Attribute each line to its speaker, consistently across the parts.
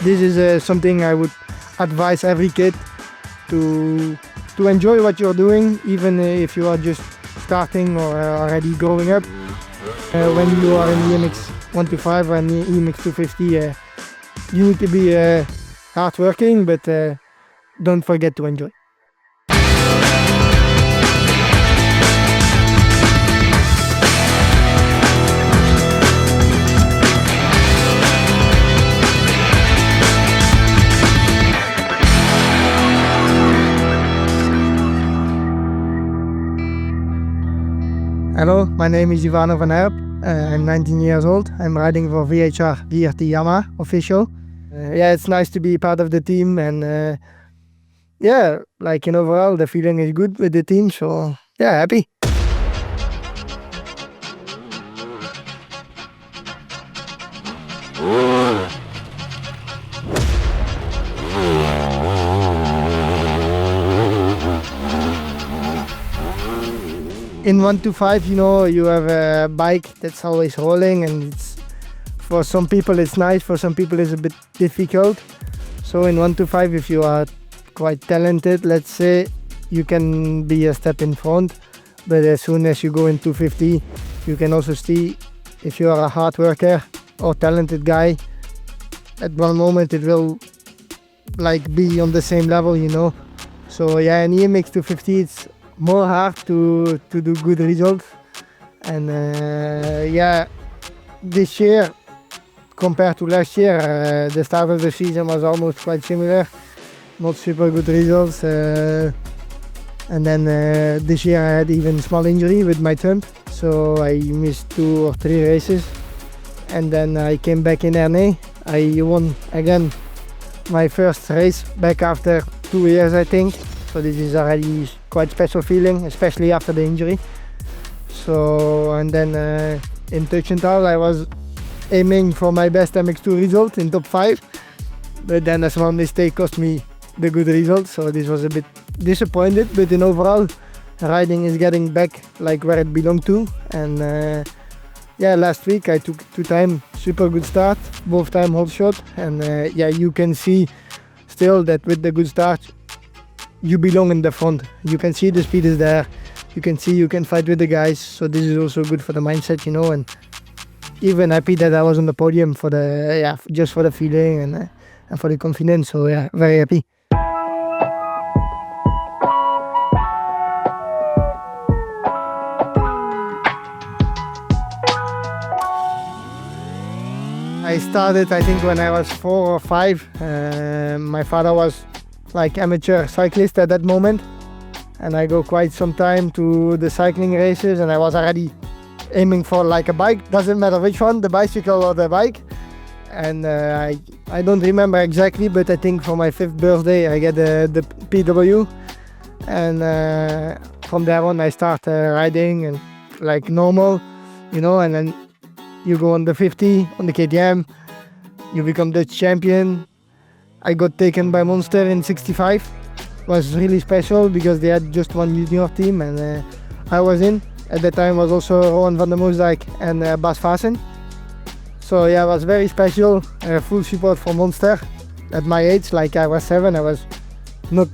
Speaker 1: this is something I would advise every kid to enjoy what you're doing, even if you are just starting or already growing up. When you are in EMX 125 and EMX 250, you need to be hardworking, but don't forget to enjoy. Hello, my name is Ivano van Erp. I'm 19 years old. I'm riding for VHR VRT Yamaha official. It's nice to be part of the team, and overall the feeling is good with the team, so happy. In 125, you have a bike that's always rolling, and for some people it's nice, for some people it's a bit difficult. So in 125, if you are quite talented, let's say, you can be a step in front. But as soon as you go in 250, you can also see if you are a hard worker or talented guy. At one moment it will be on the same level, So in EMX 250 it's more hard to do good results, and this year compared to last year, the start of the season was almost quite similar, not super good results, and then this year I had even small injury with my thumb, so I missed 2 or 3 races, and then I came back in Ernée. I won again my first race back after 2 years, I think. So this is already quite special feeling, especially after the injury. So, and then in Tuchenthal I was aiming for my best MX2 result in top 5, but then a small mistake cost me the good result, so this was a bit disappointed. But in overall, riding is getting back where it belonged to, and last week I took 2 time super good start, both time whole shot, and you can see still that with the good start you belong in the front. You can see the speed is there. You can see you can fight with the guys. So this is also good for the mindset, and even happy that I was on the podium for the just for the feeling and for the confidence. So very happy. I started, I think, when I was 4 or 5. My father was amateur cyclist at that moment, and I go quite some time to the cycling races, and I was already aiming for a bike, doesn't matter which one, the bicycle or the bike, and I don't remember exactly, but I think for my 5th birthday I get the PW, and from there on I start riding and normal, and then you go on the 50 on the KTM, you become Dutch champion. I got taken by Monster in 65. It was really special because they had just one junior team, and I was in. At that time was also Rowan van der Moosdijk and Bas Vassen. So it was very special. Full support for Monster. At my age, I was 7, I was not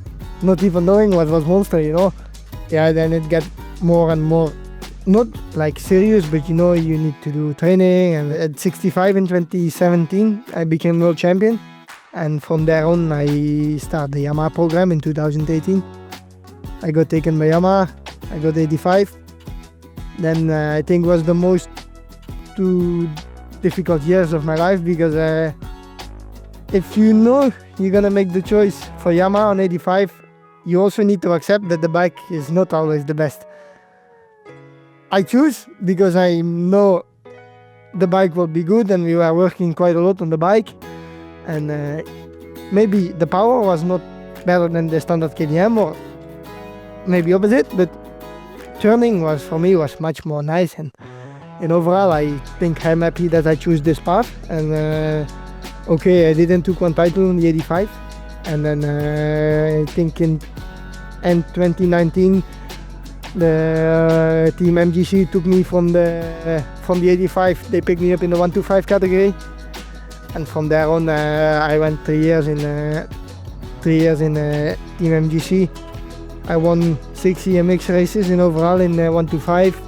Speaker 1: even knowing what was Monster, Then it got more and more, not serious, but you need to do training. And at 65 in 2017, I became world champion. And from there on, I started the Yamaha program in 2018. I got taken by Yamaha, I got 85. Then I think was the most 2 difficult years of my life, because if you're gonna make the choice for Yamaha on 85, you also need to accept that the bike is not always the best. I choose because I know the bike will be good, and we were working quite a lot on the bike. And maybe the power was not better than the standard KTM, or maybe opposite, but turning was for me much more nice, and overall I think I'm happy that I choose this path. And I didn't took one title in the 85, and then I think in end 2019 the team MGC took me from the 85. They picked me up in the 125 category, And from there on, I went 3 years in Team MGC. I won 6 EMX races in overall in 1 to 5.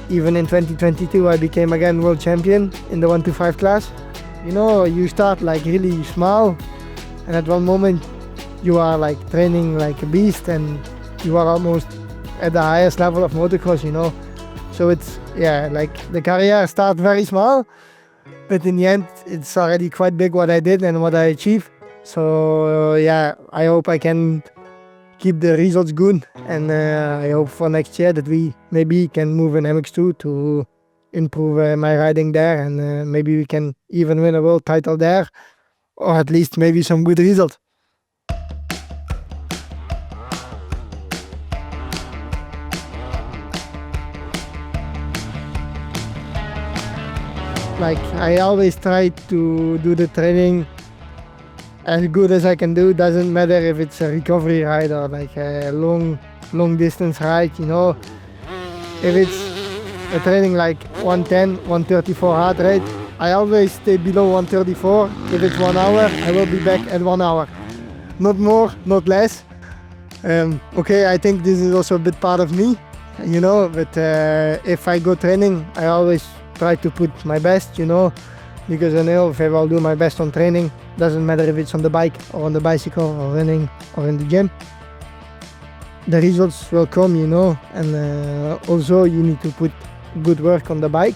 Speaker 1: Even in 2022, I became again world champion in the 1 to 5 class. You know, you start like really small, and at one moment you are like training like a beast, and you are almost at the highest level of motocross, you know. So it's, yeah, like the career starts very small, but in the end it's already quite big what I did and what I achieved. So yeah, I hope I can keep the results good, and I hope for next year that we maybe can move in MX2 to improve my riding there, and maybe we can even win a world title there, or at least maybe some good results. Like, I always try to do the training as good as I can do. Doesn't matter if it's a recovery ride or like a long distance ride, you know. If it's a training like 110, 134 heart rate, I always stay below 134. If it's 1 hour, I will be back at 1 hour. Not more, not less. Okay, I think this is also a bit part of me, you know, but if I go training, I always try to put my best, you know, because I know if I will do my best on training, doesn't matter if it's on the bike or on the bicycle or running or in the gym, the results will come, you know. And also you need to put good work on the bike,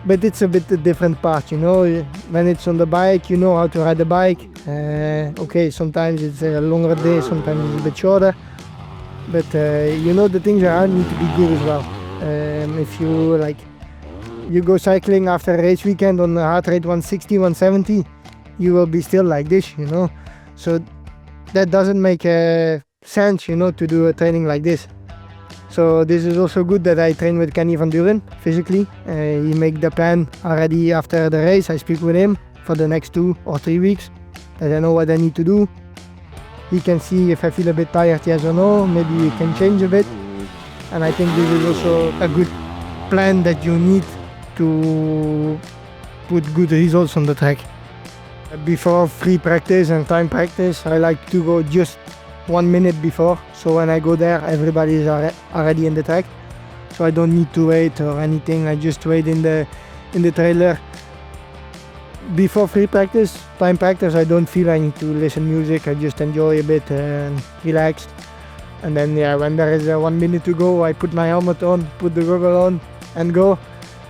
Speaker 1: but it's a bit a different part, you know. When it's on the bike, you know how to ride the bike. Okay, sometimes it's a longer day, sometimes it's a bit shorter, but you know, the things around need to be good as well. If you like, you go cycling after a race weekend on a heart rate 160, 170, you will be still like this, you know. So that doesn't make sense, you know, to do a training like this. So this is also good that I train with Kenny van Duren physically. He make the plan already after the race. I speak with him for the next 2 or 3 weeks, that I know what I need to do. He can see if I feel a bit tired, yes or no. Maybe we can change a bit. And I think this is also a good plan that you need to put good results on the track. Before free practice and time practice, I like to go just 1 minute before. So when I go there, everybody is already in the track. So I don't need to wait or anything. I just wait in the trailer. Before free practice, time practice, I don't feel I need to listen music. I just enjoy a bit and relax. And then yeah, when there is 1 minute to go, I put my helmet on, put the goggle on and go.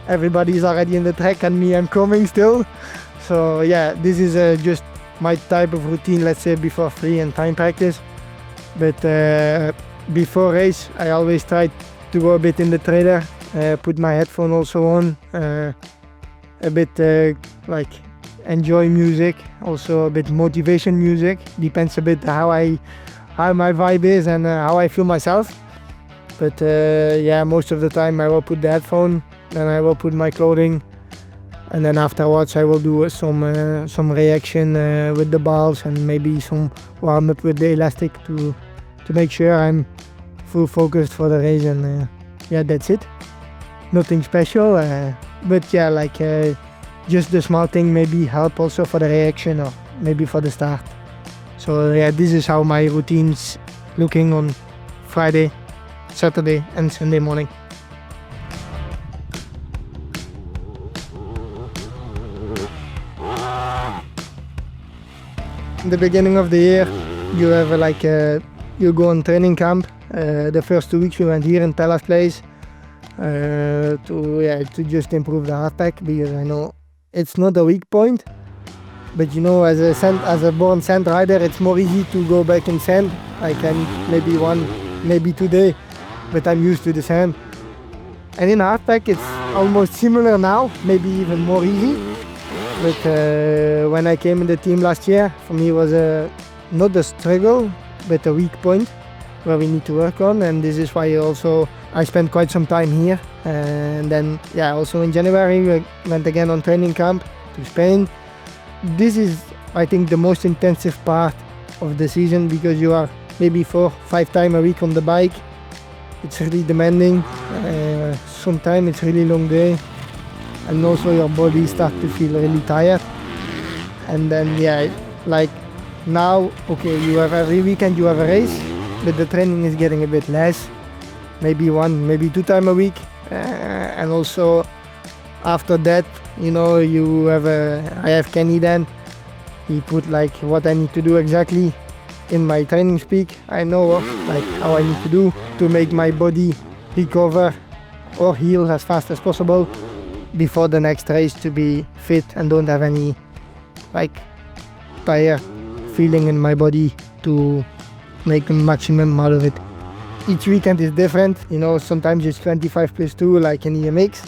Speaker 1: Everybody is already in the track and me, I'm coming still. So yeah, this is just my type of routine, let's say, before free and time practice. But before race, I always try to go a bit in the trailer, put my headphone also on, a bit like enjoy music, also a bit motivation music. Depends a bit how my vibe is and how I feel myself. But yeah, most of the time I will put the headphone, then I will put my clothing, and then afterwards I will do some reaction with the balls and maybe some warm up with the elastic to make sure I'm full focused for the race. And yeah, that's it. Nothing special, but yeah, like just the small thing maybe help also for the reaction or maybe for the start. So yeah, this is how my routine's looking on Friday, Saturday and Sunday morning. In the beginning of the year, you have like you go on training camp. The first 2 weeks we went here in Tella's place to just improve the hard pack, because I know it's not a weak point, but you know, as a born sand rider, it's more easy to go back in sand. I can maybe 2 days, but I'm used to the sand. And in hard pack it's almost similar now, maybe even more easy. But when I came in the team last year, for me it was not a struggle, but a weak point where we need to work on. And this is why also I spent quite some time here. And then yeah, also in January we went again on training camp to Spain. This is, I think, the most intensive part of the season, because you are maybe 4-5 times a week on the bike. It's really demanding. Sometimes it's really long day. and also your body starts to feel really tired. And then like now, okay, you have every weekend you have a race, but the training is getting a bit less, maybe 1, maybe 2 times a week, and also after that, I have Kenny then. He put like what I need to do exactly in my training speak. I know like how I need to do to make my body recover or heal as fast as possible before the next race, to be fit and don't have any like tired feeling in my body, to make the maximum out of it. Each weekend is different, sometimes it's 25 plus 2 like in EMX,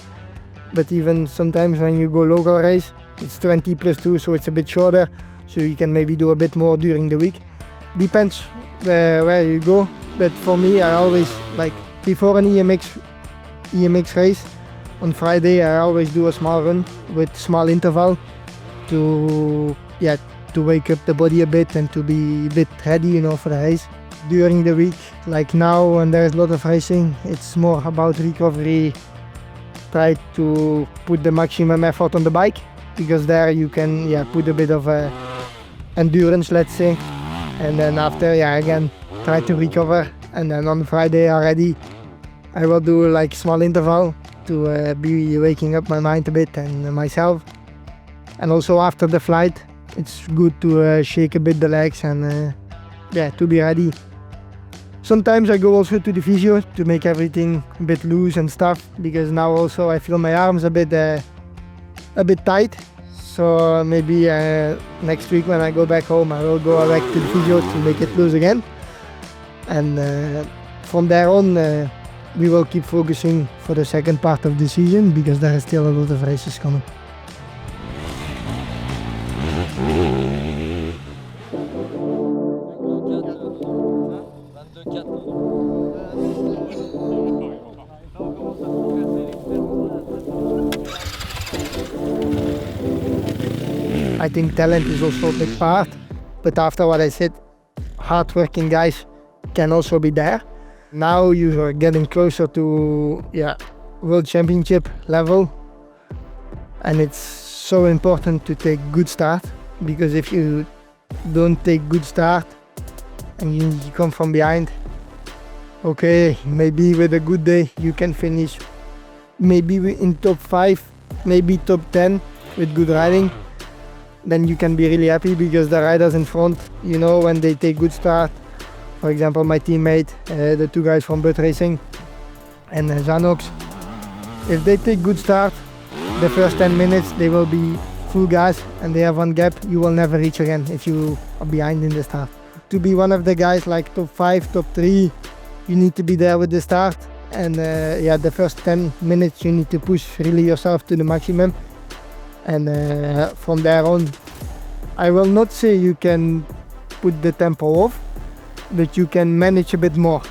Speaker 1: but even sometimes when you go local race it's 20 plus 2, so it's a bit shorter, so you can maybe do a bit more during the week. Depends where you go, but for me I always, like before an EMX race on Friday, I always do a small run with small interval to wake up the body a bit and to be a bit ready, for the race. During the week, like now when there's a lot of racing, it's more about recovery. Try to put the maximum effort on the bike, because there you can put a bit of endurance, let's say, and then after again try to recover. And then on Friday already I will do like small interval to be waking up my mind a bit and myself. And also after the flight it's good to shake a bit the legs and to be ready. Sometimes I go also to the physio to make everything a bit loose and stuff, because now also I feel my arms a bit tight. So maybe next week when I go back home I will go back to the physio to make it loose again. And from there on we will keep focusing for the second part of the season, because there is still a lot of races coming. I think talent is also a big part, but after what I said, hardworking guys can also be there. Now you are getting closer to World Championship level, and it's so important to take good start, because if you don't take good start and you come from behind, okay, maybe with a good day you can finish maybe in top 5, maybe top 10 with good riding. Then you can be really happy, because the riders in front, when they take good start, for example my teammate, the 2 guys from Butt Racing and Zanox, if they take good start, the first 10 minutes they will be full gas and they have 1 gap you will never reach again if you are behind in the start. To be one of the guys like top 5, top 3, you need to be there with the start, and the first 10 minutes you need to push really yourself to the maximum. And from there on, I will not say you can put the tempo off, but you can manage a bit more.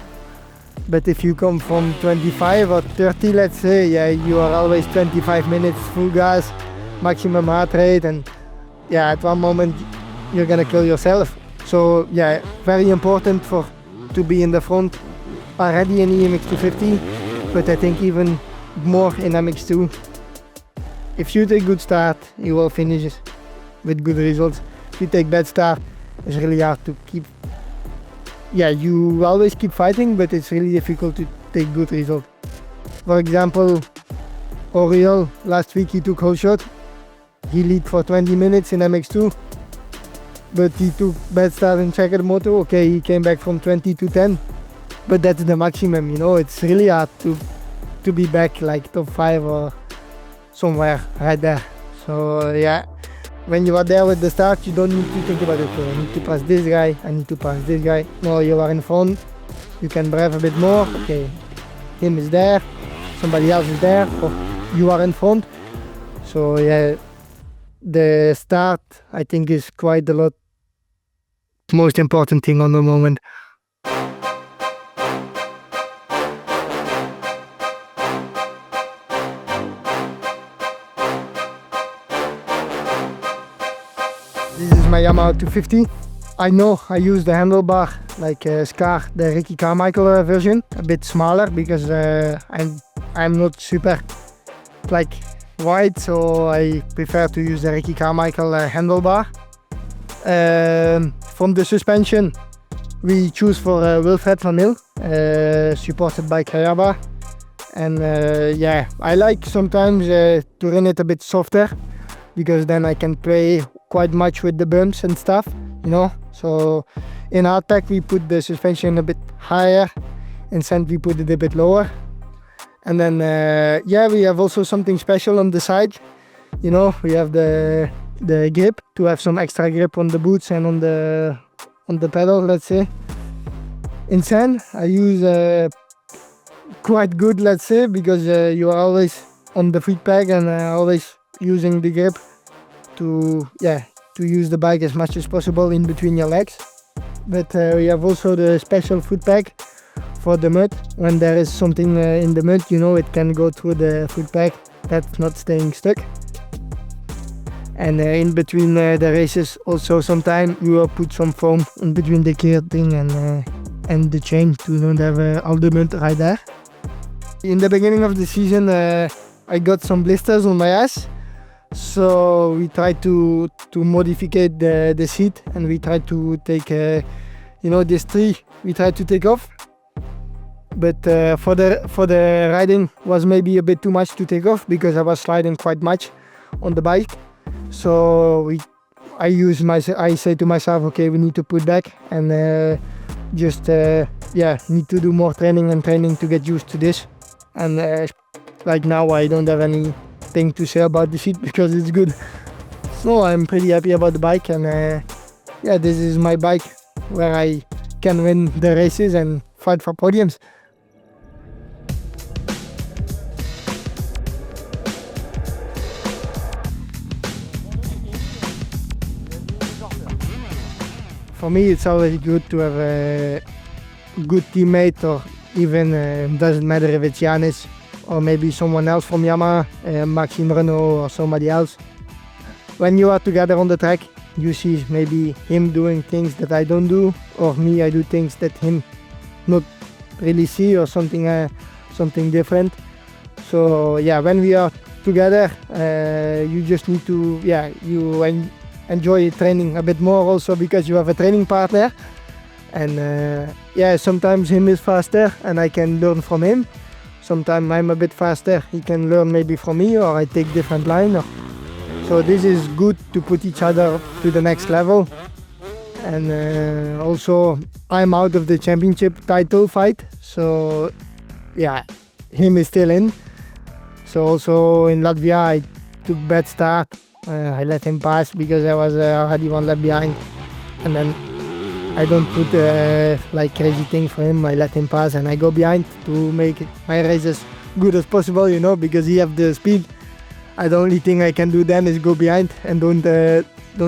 Speaker 1: But if you come from 25 or 30, let's say, you are always 25 minutes full gas, maximum heart rate, and at one moment you're gonna kill yourself. So very important to be in the front already in EMX 250, but I think even more in MX2. If you take good start, you will finish with good results. If you take bad start, it's really hard to keep. You always keep fighting, but it's really difficult to take good results. For example, Oriol, last week he took whole shot. He lead for 20 minutes in MX2, but he took bad start in checkered moto. Okay, he came back from 20 to 10, but that's the maximum, It's really hard to be back like top 5 or somewhere right there. So when you are there with the start, you don't need to think about it. I need to pass this guy, I need to pass this guy. No, you are in front, you can brave a bit more. Okay, him is there, somebody else is there, or you are in front. So the start I think is quite a lot most important thing on the moment. This is my Yamaha 250. I know I use the handlebar like Scar, the Ricky Carmichael version, a bit smaller, because I'm not super like wide, so I prefer to use the Ricky Carmichael handlebar. From the suspension, we choose for Wilfred van Mil, supported by Kayaba. And yeah, I like sometimes to run it a bit softer, because then I can play quite much with the bumps and stuff, you know. So in hardpack we put the suspension a bit higher, in sand we put it a bit lower. And then yeah, we have also something special on the side, you know. We have the grip to have some extra grip on the boots and on the pedal, let's say. In sand I use quite good, let's say, because you are always on the feet peg and always using the grip to use the bike as much as possible in between your legs. But we have also the special foot peg for the mud. When there is something in the mud, you know, it can go through the foot peg, that's not staying stuck. And in between the races also sometimes you will put some foam in between the gear thing and the chain to don't have all the mud right there. In the beginning of the season I got some blisters on my ass, so we tried to modify the seat, and we tried to take you know, this tree we tried to take off. But for the riding was maybe a bit too much to take off, because I was sliding quite much on the bike. So I say to myself, okay, we need to put back and just yeah, need to do more training to get used to this. And like now I don't have anything to say about the seat because it's good. So I'm pretty happy about the bike, and yeah, this is my bike where I can win the races and fight for podiums. For me, it's always good to have a good teammate, or even doesn't matter if it's Janis or maybe someone else from Yamaha, Maxime Renault or somebody else. When you are together on the track, you see maybe him doing things that I don't do, or me, I do things that him not really see, or something different. So yeah, when we are together, you just need to enjoy training a bit more, also because you have a training partner. And yeah, sometimes him is faster and I can learn from him. Sometimes I'm a bit faster, he can learn maybe from me, or I take different line. So this is good to put each other to the next level. And also I'm out of the championship title fight, so yeah, him is still in. So also in Latvia I took bad start. I let him pass because I was already one lap behind, and then I don't put like crazy thing for him. I let him pass and I go behind to make my race as good as possible, you know, because he have the speed. The only thing I can do then is go behind and don't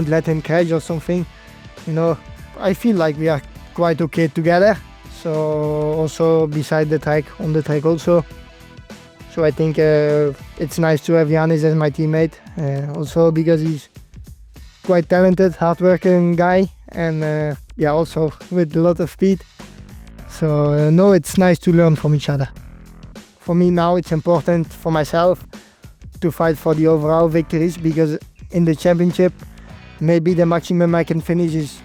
Speaker 1: let him crash or something, you know. I feel like we are quite okay together. So also beside the track, on the track also. So I think it's nice to have Janis as my teammate, also because he's quite talented, hardworking guy, and yeah, also with a lot of speed. So no, it's nice to learn from each other. For me now it's important for myself to fight for the overall victories, because in the championship maybe the maximum I can finish is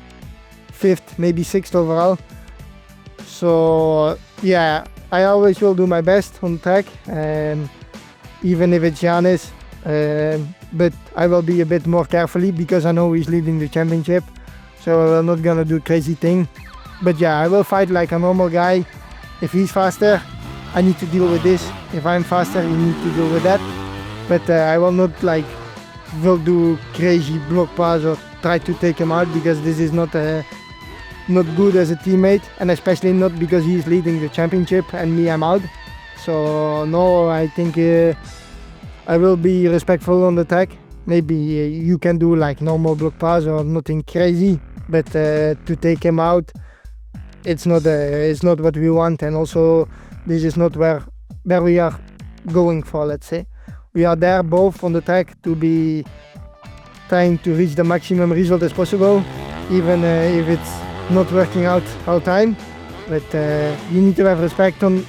Speaker 1: 5th, maybe 6th overall. So yeah, I always will do my best on track, even if it's Janis, but I will be a bit more carefully because I know he's leading the championship, so I'm not gonna do crazy thing. But yeah, I will fight like a normal guy. If he's faster, I need to deal with this. If I'm faster, you need to deal with that. But I will not will do crazy block pass or try to take him out, because this is not good as a teammate, and especially not because he's leading the championship and me, I'm out. So no, I think I will be respectful on the track. Maybe you can do like normal block pass or nothing crazy, but to take him out, it's not what we want, and also this is not where we are going for, let's say. We are there both on the track to be trying to reach the maximum result as possible, even if it's not working out all time. But you need to have respect on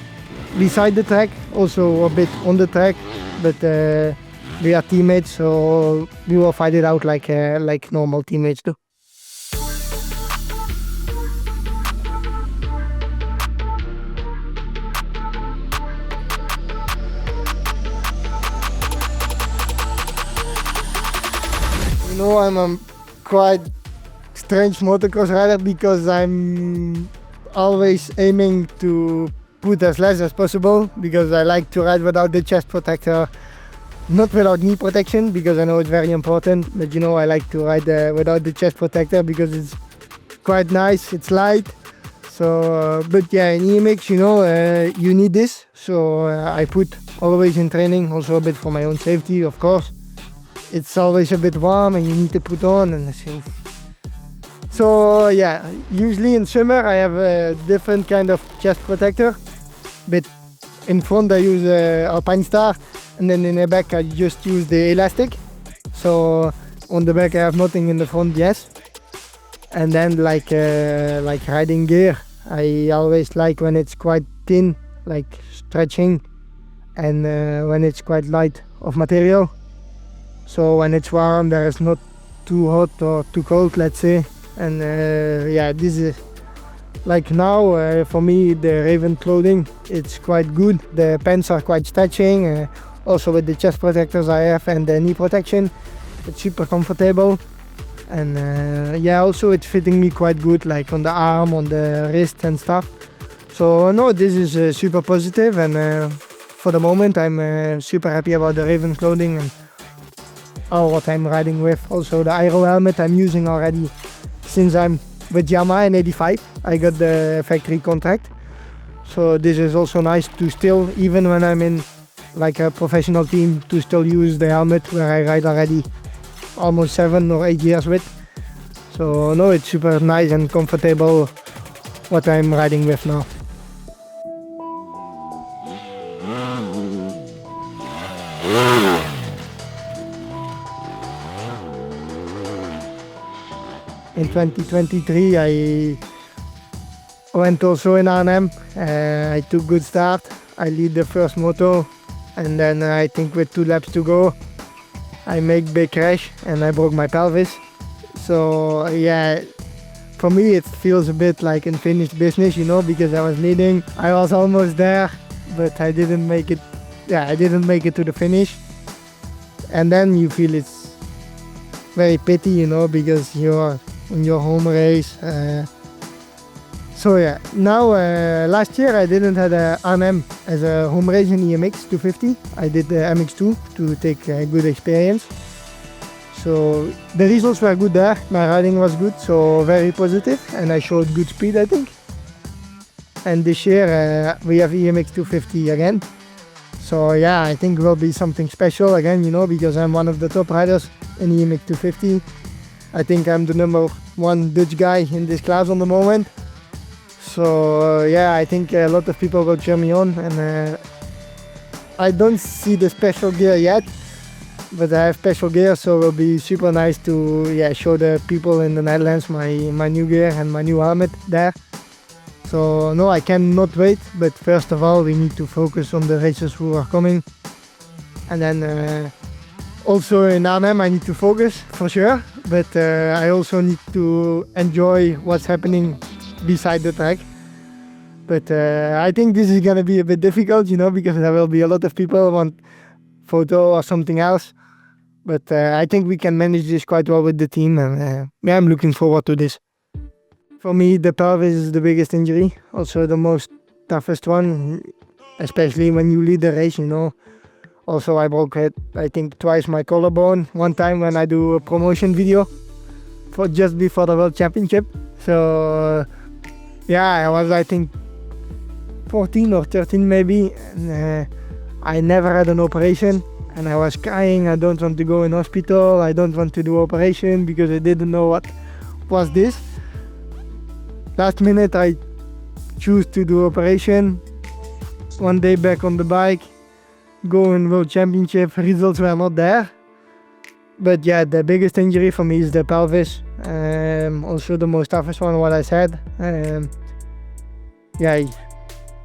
Speaker 1: beside the track, also a bit on the track. But we are teammates, so we will fight it out like normal teammates do. You know, I'm a quite strange motocross rider because I'm always aiming to put as less as possible, because I like to ride without the chest protector, not without knee protection, because I know it's very important, but you know, I like to ride without the chest protector because it's quite nice, it's light. So but yeah, in EMX, you know, you need this, so I put always in training, also a bit for my own safety, of course. It's always a bit warm and you need to put on, and so yeah, usually in summer I have a different kind of chest protector, but in front I use Alpine Star, and then in the back I just use the elastic. So on the back I have nothing, in the front yes. And then like riding gear, I always like when it's quite thin, like stretching, and when it's quite light of material. So when it's warm, there is not too hot or too cold, let's say. And yeah, this is like now for me, the Raven clothing, it's quite good. The pants are quite stretching, also with the chest protectors I have and the knee protection, it's super comfortable. And yeah, also it's fitting me quite good, like on the arm, on the wrist and stuff. So no, this is super positive, and for the moment I'm super happy about the Raven clothing and all what I'm riding with. Also the aero helmet I'm using already since I'm with Yamaha in '85. I got the factory contract, so this is also nice to still, even when I'm in like a professional team, to still use the helmet where I ride already almost 7 or 8 years with. So no, it's super nice and comfortable what I'm riding with now. In 2023 I went also in Arnhem. I took good start. I lead the first moto, and then I think with 2 laps to go I make big crash and I broke my pelvis. So yeah, for me it feels a bit like unfinished business, you know, because I was leading, I was almost there, but I didn't make it. Yeah, I didn't make it to the finish. And then you feel it's very pity, you know, because you're in your home race. So yeah, now last year I didn't have a Arnhem as a home race in EMX 250. I did the MX2 to take a good experience. So the results were good there, my riding was good, so very positive, and I showed good speed I think. And this year we have EMX 250 again. So yeah, I think it will be something special again, you know, because I'm one of the top riders in EMX 250. I think I'm the #1 Dutch guy in this class on the moment. So yeah, I think a lot of people will cheer me on, and I don't see the special gear yet, but I have special gear, so it will be super nice to show the people in the Netherlands my new gear and my new helmet there. So no, I cannot wait, but first of all we need to focus on the races who are coming, and then also in Arnhem I need to focus for sure, but I also need to enjoy what's happening beside the track. But I think this is gonna be a bit difficult, you know, because there will be a lot of people want photo or something else. But I think we can manage this quite well with the team, and yeah, I'm looking forward to this. For me, the pelvis is the biggest injury, also the most toughest one, especially when you lead the race, you know. Also, I broke it, I think twice my collarbone, one time when I do a promotion video for just before the World Championship. So yeah, I was I think 14 or 13 maybe, and I never had an operation, and I was crying. I don't want to go in hospital, I don't want to do operation because I didn't know what was this. Last minute I choose to do operation. One day back on the bike, go in World Championship, results were not there. But yeah, the biggest injury for me is the pelvis. Also the most toughest one, what I said. Yeah,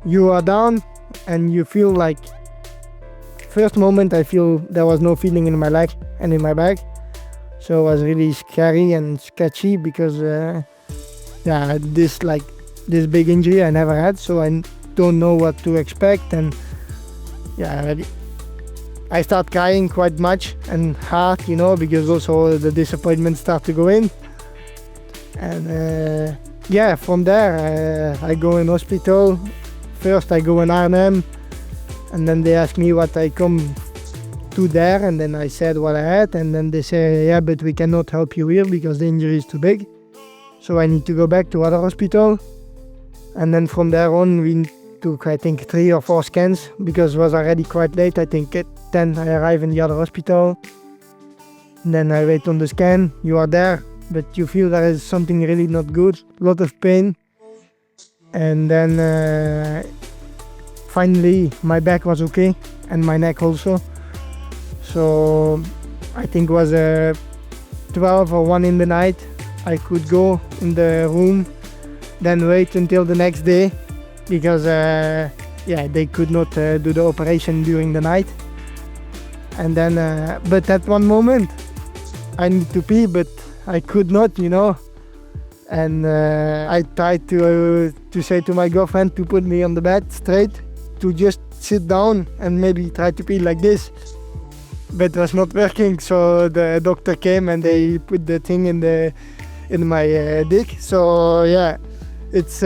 Speaker 1: you are down and you feel like first moment I feel there was no feeling in my leg and in my back. So it was really scary and sketchy because this big injury I never had, so I don't know what to expect. And I start crying quite much and hard, because also the disappointment start to go in. And from there I go in hospital. First I go in Arnhem, and then they ask me what I come to there, and then I said what I had, and then they say, yeah, but we cannot help you here because the injury is too big. So I need to go back to other hospital. And then from there on we took, I think, 3 or 4 scans because it was already quite late. I think at 10 I arrive in the other hospital. And then I wait on the scan. You are there, but you feel there is something really not good, a lot of pain. And then finally my back was okay and my neck also. So I think it was 12 or 1 in the night. I could go in the room, then wait until the next day because they could not do the operation during the night. And then but at one moment I need to pee, but I could not, and I tried to say to my girlfriend to put me on the bed straight, to just sit down and maybe try to pee like this, but it was not working. So the doctor came and they put the thing in my dick. So it's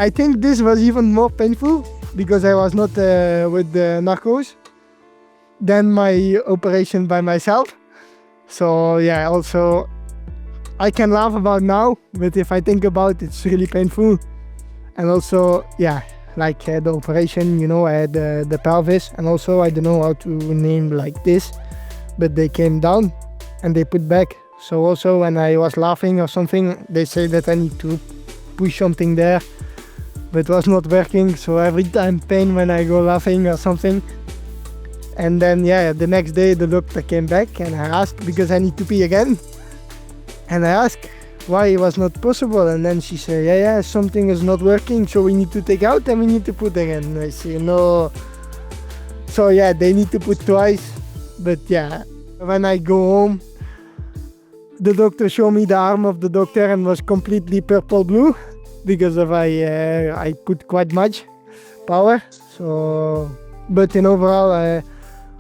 Speaker 1: I think this was even more painful because I was not with the narcos than my operation by myself. So also I can laugh about now, but if I think about it, it's really painful. And also the operation, I had the pelvis, and also I don't know how to name like this, but they came down and they put back. So also when I was laughing or something, they say that I need to push something there, but it was not working. So every time pain when I go laughing or something. And then the next day the doctor came back and I asked because I need to pee again. And I asked why it was not possible, and then she said, something is not working, so we need to take out and we need to put again. And I say, no. So they need to put twice. But when I go home, the doctor showed me the arm of the doctor and was completely purple blue because of I put quite much power. So, but in overall,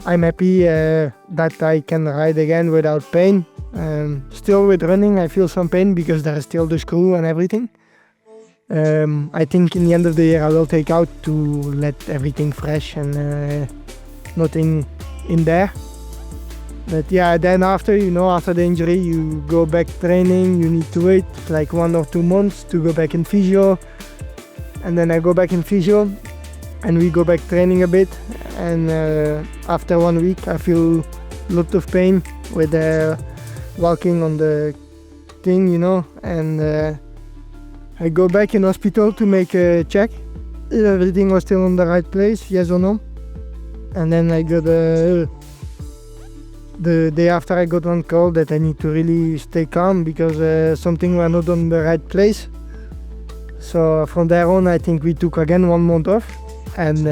Speaker 1: I'm happy that I can ride again without pain. Still with running I feel some pain because there is still the screw and everything. I think in the end of the year I will take out to let everything fresh and nothing in there. But then after the injury you go back training. You need to wait like 1 or 2 months to go back in physio, and then I go back in physio and we go back training a bit. And after 1 week I feel a lot of pain with walking on the thing, and I go back in hospital to make a check if everything was still in the right place, yes or no. And then I got the day after I got one call that I need to really stay calm because something were not on the right place. So from there on I think we took again 1 month off, and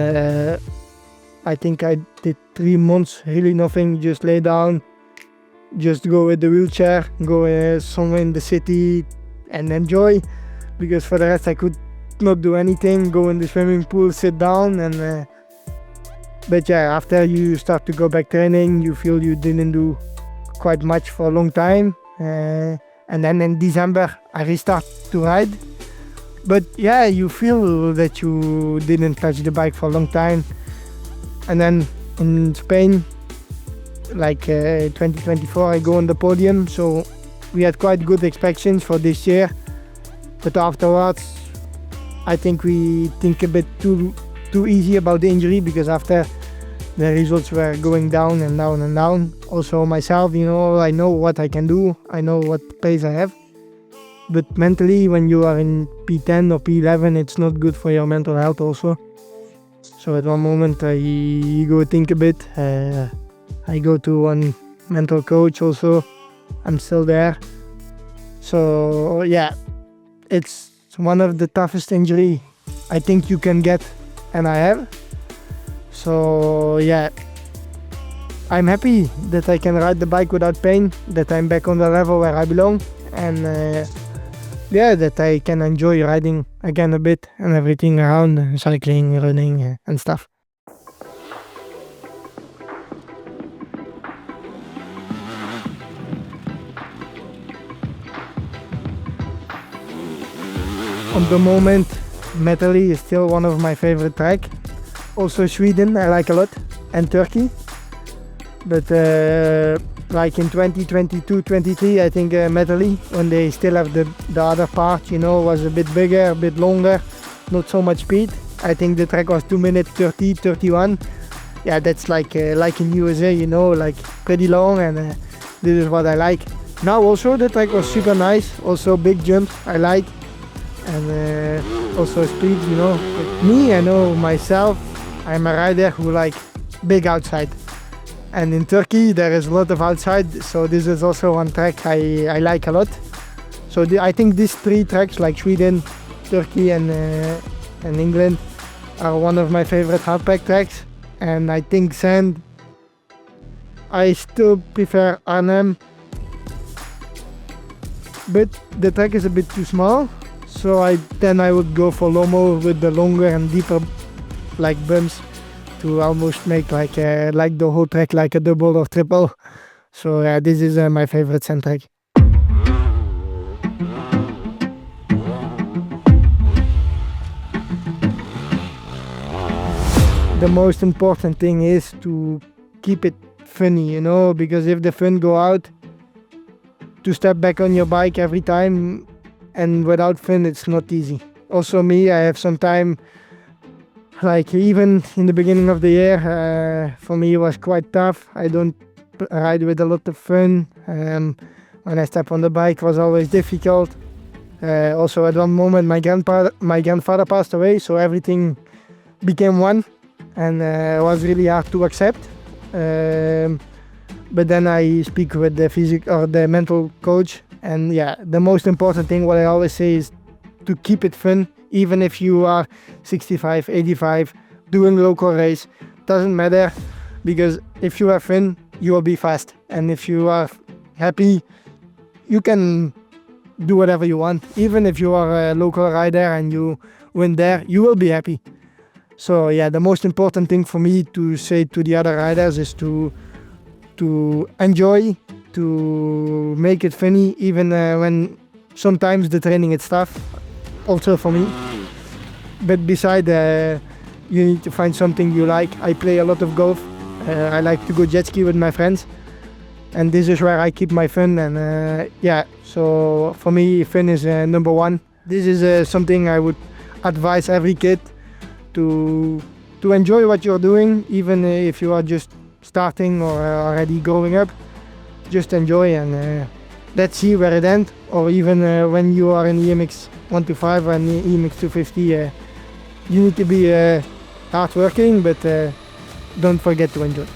Speaker 1: I think I did 3 months really nothing, just lay down, just go with the wheelchair, go somewhere in the city and enjoy, because for the rest I could not do anything, go in the swimming pool, sit down. And but after you start to go back training, you feel you didn't do quite much for a long time, and then in December I restart to ride, but you feel that you didn't touch the bike for a long time. And then in Spain, like 2024, I go on the podium, so we had quite good expectations for this year. But afterwards, I think we think a bit too easy about the injury, because after the results were going down and down and down. Also myself, I know what I can do, I know what pace I have. But mentally, when you are in P10 or P11, it's not good for your mental health also. So at one moment I go think a bit. I go to one mental coach also. I'm still there. So it's one of the toughest injury I think you can get, and I have. So yeah, I'm happy that I can ride the bike without pain, that I'm back on the level where I belong, and yeah, that I can enjoy riding again a bit and everything around, cycling, running and stuff. On the moment, Metally is still one of my favorite tracks. Also Sweden I like a lot, and Turkey. But like in 2022-23, I think Metally, when they still have the other part, you know, was a bit bigger, a bit longer, not so much speed. I think the track was 2 minutes 30, 31. Yeah, that's like in USA, you know, like pretty long, and this is what I like. Now also the track was super nice, also big jumps I like, and also speed, you know. But me, I know myself, I'm a rider who like big outside. And in Turkey there is a lot of outside, so this is also one track I like a lot. So I think these 3 tracks, like Sweden, Turkey and England, are one of my favorite hardpack tracks. And I think sand, I still prefer Arnhem, but the track is a bit too small, so I would go for Lomo with the longer and deeper like bumps, to almost make like the whole track like a double or triple. So yeah, this is my favorite sand track. The most important thing is to keep it funny, you know, because if the fun go out, to step back on your bike every time, and without fun it's not easy. Also me, I have some time, like even in the beginning of the year, for me it was quite tough. I don't ride with a lot of fun. When I step on the bike, it was always difficult. Also at one moment my grandfather passed away, so everything became one, and it was really hard to accept. But then I speak with the mental coach, and yeah, the most important thing, what I always say, is to keep it fun. Even if you are 65, 85, doing local race, doesn't matter, because if you have fun, you will be fast. And if you are happy, you can do whatever you want. Even if you are a local rider and you win there, you will be happy. So yeah, the most important thing for me to say to the other riders is to enjoy, to make it funny, even when sometimes the training is tough, also for me. But beside, you need to find something you like. I play a lot of golf. I like to go jet ski with my friends, and this is where I keep my fun. And yeah, so for me, fun is number one. This is something I would advise every kid to enjoy what you're doing, even if you are just starting or already growing up. Just enjoy, and let's see where it ends. Or even when you are in EMX 125 and EMX 250, you need to be hardworking, but don't forget to enjoy.